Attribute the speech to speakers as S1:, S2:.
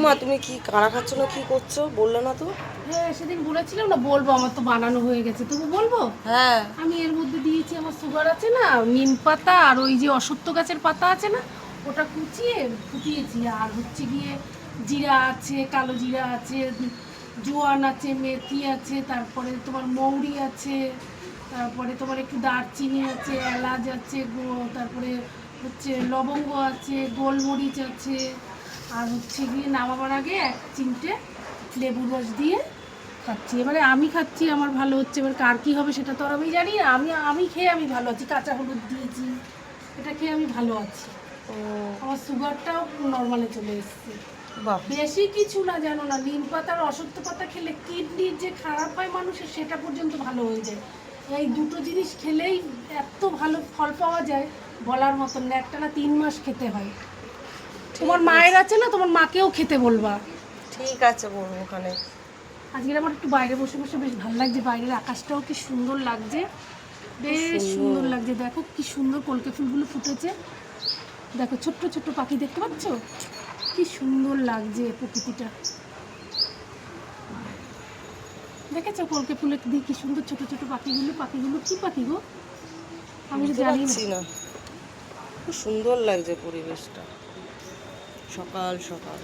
S1: মা তুমি কি কাড়া খাচ্ছ না কি করছো বললে না তো?
S2: হ্যাঁ সেদিন বলেছিলাম না বলবো, আমার তো বানানো হয়ে গেছে, তবু বলবো।
S1: হ্যাঁ।
S2: আমি এর মধ্যে দিয়েছি, আমার সুগার আছে না, নিম পাতা আর ওই যে অশ্বত্থ গাছের পাতা আছে না, ওটা কুচিয়ে ফুটিয়েছি। আর হচ্ছে গিয়ে জিরা আছে, কালো জিরা আছে, জোয়ান আছে, মেথি আছে, তারপরে তোমার মৌরি আছে, তারপরে তোমার একটু দারচিনি আছে, এলাচ আছে, তারপরে হচ্ছে লবঙ্গ আছে, গোলমরিচ আছে, আর হচ্ছে গিয়ে নামাবার আগে এক চিমটে লেবুর রস দিয়ে খাচ্ছি। এবারে আমি খাচ্ছি, আমার ভালো হচ্ছে, এবার কার কী হবে সেটা তো আর আমি জানি না। আমি খেয়ে আমি ভালো আছি, কাঁচা হলুদ দিয়েছি, এটা খেয়ে আমি ভালো আছি। আমার সুগারটাও নর্মালে চলে এসেছে। বেশি কিছু না জানো না, নিম পাতা আর অশ্বত্থ পাতা খেলে কিডনির যে খারাপ হয় মানুষের সেটা পর্যন্ত ভালো হয়ে যায়। এই দুটো জিনিস খেলেই এত ভালো ফল পাওয়া যায় বলার মতন না। একটা না 3 মাস খেতে হয়। তোমার মায়ের আছে না, তোমার মাকেও খেতে বলবা।
S1: ঠিক আছে বলবো ওখানে।
S2: আজকে আমার একটু বাইরে বসে বসে বেশ ভালো লাগছে, বাইরের আকাশটাও কি সুন্দর লাগছে, বেশ সুন্দর লাগছে। দেখো কি সুন্দর কলকে ফুলগুলো ফুটেছে, দেখো ছোট্ট ছোট্ট পাখি দেখতে পাচ্ছ, কি সুন্দর লাগছে প্রকৃতিটা। দেখেছো কলকে ফুলের দিকে কি সুন্দর ছোট ছোট পাখিগুলো, পাখিগুলো কি পাখি গো আমি তো জানি
S1: না। খুব সুন্দর লাগছে পরিবেশটা সকাল সকাল।